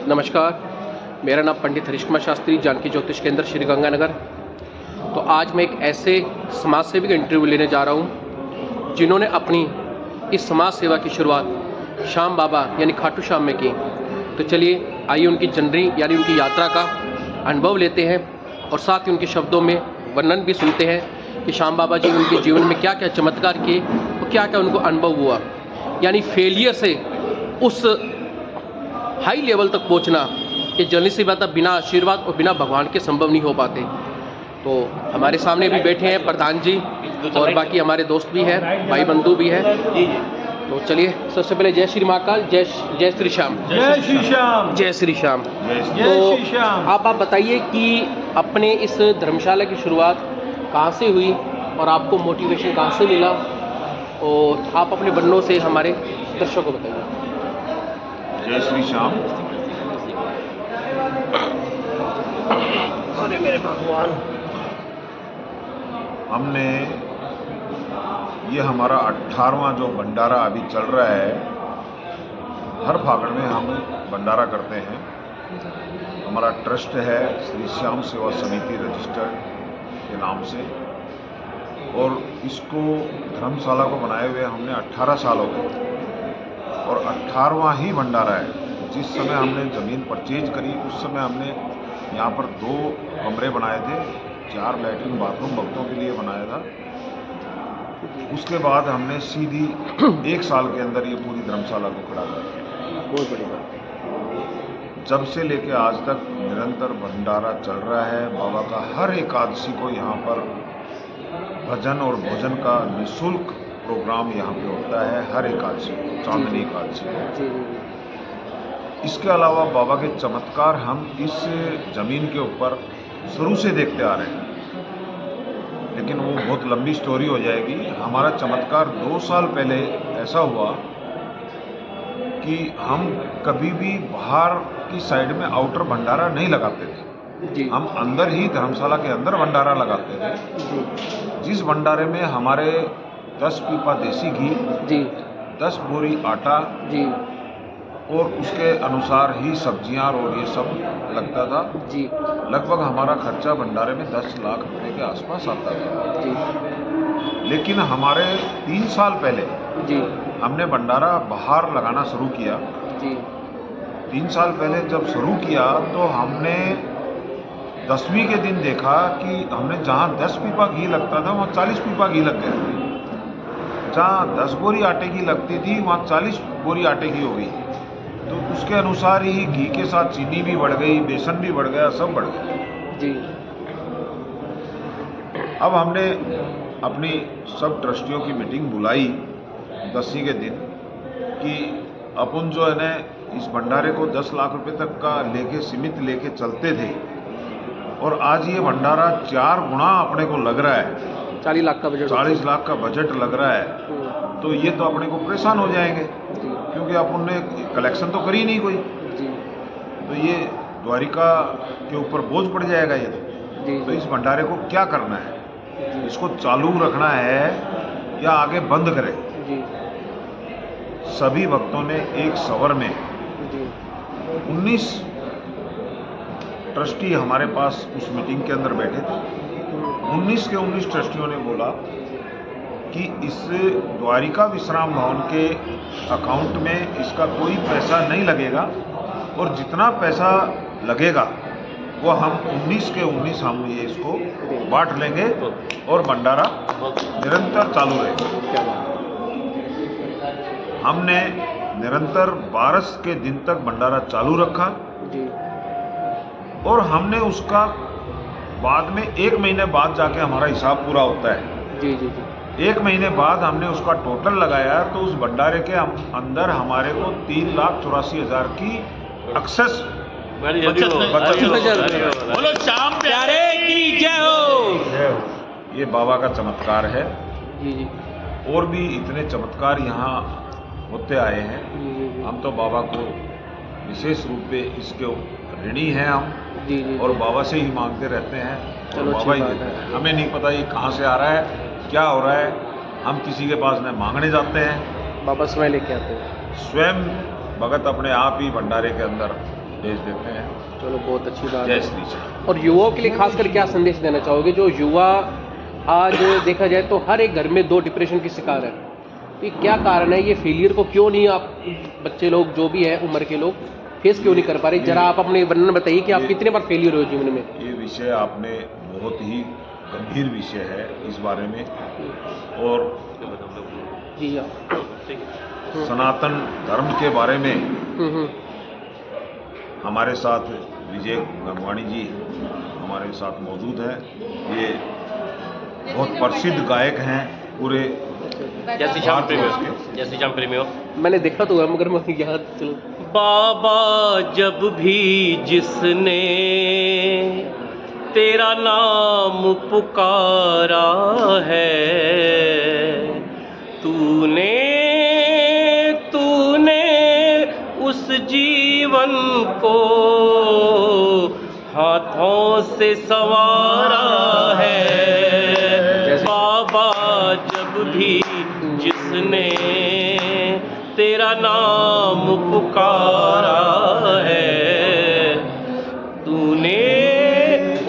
नमस्कार, मेरा नाम पंडित हरीश कुमार शास्त्री, जानकी ज्योतिष केंद्र श्री गंगानगर। तो आज मैं एक ऐसे समाज सेवी का इंटरव्यू लेने जा रहा हूँ जिन्होंने अपनी इस समाज सेवा की शुरुआत श्याम बाबा यानी खाटू श्याम में की। तो चलिए आइए उनकी जर्नी यानी उनकी यात्रा का अनुभव लेते हैं और साथ ही उनके शब्दों में वर्णन भी सुनते हैं कि श्याम बाबा जी उनके जीवन में क्या क्या चमत्कार किए और क्या क्या उनको अनुभव हुआ। यानी फेलियर से उस हाई लेवल तक पहुंचना ये जल्दी सी बात है, बिना आशीर्वाद और बिना भगवान के संभव नहीं हो पाते। तो हमारे सामने भी बैठे हैं प्रधान जी और बाकी हमारे दोस्त भी हैं, भाई बंधु भी हैं। तो चलिए सबसे पहले जय श्री महाकाल, जय श्री श्याम, जय श्री श्याम, जय श्री श्याम। तो आप बताइए कि अपने इस धर्मशाला की शुरुआत कहाँ से हुई और आपको मोटिवेशन कहाँ से मिला, और आप अपने वर्णों से हमारे दर्शकों को बताइए। जय श्री श्याम। अरे मेरे भगवान, हमने ये हमारा 18वां जो भंडारा अभी चल रहा है, हर फागण में हम भंडारा करते हैं। हमारा ट्रस्ट है श्री श्याम सेवा समिति रजिस्टर्ड के नाम से, और इसको धर्मशाला को बनाए हुए हमने 18 साल हो गए और 18वां ही भंडारा है। जिस समय हमने ज़मीन परचेज करी उस समय हमने यहाँ पर 2 कमरे बनाए थे, 4 लैट्रिन बाथरूम भक्तों के लिए बनाया था। उसके बाद हमने सीधी 1 साल के अंदर ये पूरी धर्मशाला को खड़ा कर दिया। बहुत बड़ी बात। जब से लेके आज तक निरंतर भंडारा चल रहा है। बाबा का हर एकादशी को यहाँ पर भजन और भोजन का निःशुल्क प्रोग्राम यहाँ पे होता है, हर एकादशी को, चांदनी एकादशी को। इसके अलावा बाबा के चमत्कार हम इस ज़मीन के ऊपर शुरू से देखते आ रहे हैं, लेकिन वो बहुत लंबी स्टोरी हो जाएगी। हमारा चमत्कार 2 साल पहले ऐसा हुआ कि हम कभी भी बाहर की साइड में आउटर भंडारा नहीं लगाते थे। हम अंदर ही धर्मशाला के अंदर भंडारा लगाते थे। जिस भंडारे में हमारे 10 पीपा देसी घी, 10 बोरी आटा और उसके अनुसार ही सब्जियां और ये सब लगता था। लगभग हमारा खर्चा भंडारे में 10 लाख रुपए के आसपास आता था। लेकिन हमारे 3 साल पहले हमने भंडारा बाहर लगाना शुरू किया। 3 साल पहले जब शुरू किया तो हमने 10वीं के दिन देखा कि हमने जहाँ 10 पीपा घी लगता था वहाँ 40 पीपा घी लग गया। जहाँ 10 बोरी आटे की लगती थी वहाँ 40 बोरी आटे की हो गई। तो उसके अनुसार ही घी के साथ चीनी भी बढ़ गई, बेसन भी बढ़ गया, सब बढ़ गया। अब हमने अपनी सब ट्रस्टियों की मीटिंग बुलाई 10वीं के दिन कि अपन जो है ना इस भंडारे को 10 लाख रुपए तक का लेके सीमित लेके चलते थे, और आज ये भंडारा 4 गुना अपने को लग रहा है। 40 लाख का बजट, 40 लाख का बजट लग रहा है। तो ये तो अपने को परेशान हो जाएंगे, क्योंकि अपन ने कलेक्शन तो करी नहीं कोई। तो ये द्वारिका के ऊपर बोझ पड़ जाएगा ये तो इस भंडारे को क्या करना है, इसको चालू रखना है या आगे बंद करें। सभी भक्तों ने एक सवर में 19 ट्रस्टी हमारे पास उस मीटिंग के अंदर बैठे थे। 19 के 19 ट्रस्टियों ने बोला कि इस द्वारिका विश्राम भवन के अकाउंट में इसका कोई पैसा नहीं लगेगा, और जितना पैसा लगेगा वो हम 19 के 19 हम ये इसको बांट लेंगे और भंडारा निरंतर चालू रहेगा। हमने निरंतर 12 के दिन तक भंडारा चालू रखा, और हमने उसका बाद में 1 महीने बाद जाके हमारा हिसाब पूरा होता है। 1 महीने बाद हमने उसका टोटल लगाया तो उस भंडारे के अंदर हमारे को 3,84,000 की एक्सेस बोलो श्याम प्यारे की जय हो। ये बाबा का चमत्कार है। और भी इतने चमत्कार यहाँ होते आए हैं। हम तो बाबा को विशेष रूप पे इसके ऋणी हैं हम, और बाबा से ही मांगते रहते हैं, और बाबा ही देते हैं। हमें नहीं पता ये कहाँ से आ रहा है, क्या हो रहा है। हम किसी के पास न मांगने जाते हैं, बाबा स्वयं लेके आते हैं। स्वयं भगत अपने आप ही भंडारे के अंदर भेज देते हैं। चलो बहुत अच्छी बात जय है। श्री श्याम। और युवाओं के लिए खासकर क्या संदेश देना चाहोगे? जो युवा आज देखा जाए तो हर एक घर में 2 डिप्रेशन की शिकार है, तो ये क्या कारण है? ये फेलियर को क्यों नहीं आप बच्चे लोग जो भी है उम्र के लोग फेस क्यों नहीं कर पा रहे? जरा आप अपने वर्णन बताइए कि आप कितने बार फेलियर हुए जीवन में। ये विषय आपने बहुत ही गंभीर विषय है इस बारे में, और जी हाँ। सनातन धर्म के बारे में हम्म। हमारे साथ विजय गंगवाणी जी हमारे साथ मौजूद हैं। ये बहुत प्रसिद्ध गायक हैं पूरे जय श्री श्याम प्रेमियों, जय श्री श्याम प्रेमियों। मैंने देखा तो है मगर मैं याद चलो। बाबा जब भी जिसने तेरा नाम पुकारा है, तूने उस जीवन को हाथों से संवारा है। बाबा जब भी जिसने तेरा नाम पुकारा है, तूने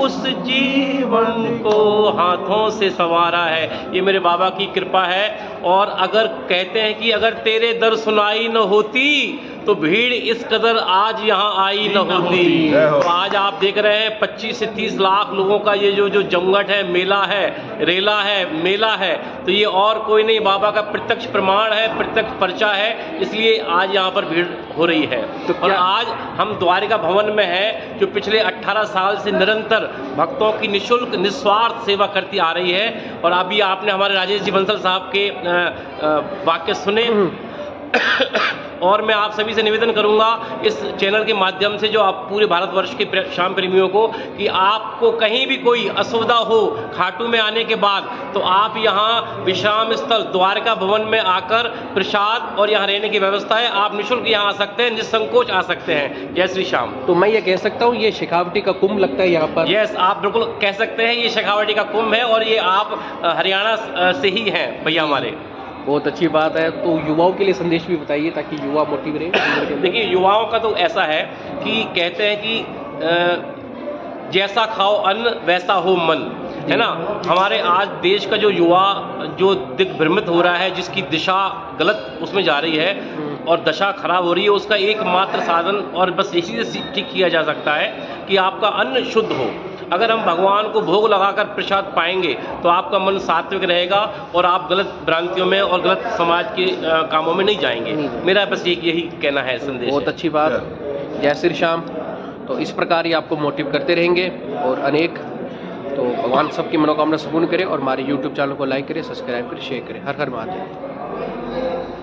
उस जीवन को हाथों से संवारा है। ये मेरे बाबा की कृपा है। और अगर कहते हैं कि अगर तेरे दर सुनाई न होती तो भीड़ इस कदर आज यहाँ आई न होती। तो आज आप देख रहे हैं 25 से 30 लाख लोगों का ये जो जमघट है, मेला है, रेला है, मेला है, तो ये और कोई नहीं, बाबा का प्रत्यक्ष प्रमाण है, प्रत्यक्ष पर्चा है, इसलिए आज यहाँ पर भीड़ हो रही है। तो और आज हम द्वारिका भवन में हैं, जो पिछले 18 साल से निरंतर भक्तों की निःशुल्क निस्वार्थ सेवा करती आ रही है। और अभी आपने हमारे राजेश जी बंसल साहब के वाक्य सुने। और मैं आप सभी से निवेदन करूंगा इस चैनल के माध्यम से, जो आप पूरे भारतवर्ष के श्याम प्रेमियों को, कि आपको कहीं भी कोई असुविधा हो खाटू में आने के बाद, तो आप यहाँ विश्राम स्थल द्वारका भवन में आकर प्रसाद और यहाँ रहने की व्यवस्था है, आप निःशुल्क यहाँ आ सकते हैं, निसंकोच आ सकते हैं। जय श्री श्याम। तो मैं ये कह सकता हूँ ये शेखावटी का कुंभ लगता है यहाँ पर? यस, आप बिल्कुल कह सकते हैं, ये शेखावटी का कुंभ है। और ये आप हरियाणा से ही हैं भैया हमारे। बहुत अच्छी बात है। तो युवाओं के लिए संदेश भी बताइए ताकि युवा मोटिव रहे। देखिए, युवाओं का तो ऐसा है कि कहते हैं कि जैसा खाओ अन्न वैसा हो मन, है ना। हमारे आज देश का जो युवा जो दिग्भ्रमित हो रहा है, जिसकी दिशा गलत उसमें जा रही है और दशा खराब हो रही है, उसका एकमात्र साधन और बस इसी से ठीक किया जा सकता है कि आपका अन्न शुद्ध हो। अगर हम भगवान को भोग लगाकर प्रसाद पाएंगे तो आपका मन सात्विक रहेगा और आप गलत भ्रांतियों में और गलत समाज के कामों में नहीं जाएंगे। मेरा बस यही कहना है, संदेश। बहुत अच्छी बात। जय श्री श्याम। तो इस प्रकार ही आपको मोटिव करते रहेंगे और अनेक, तो भगवान सबकी मनोकामना पूर्ण करे। और हमारे YouTube चैनल को लाइक करें, सब्सक्राइब करें, शेयर करें। हर हर महादेव।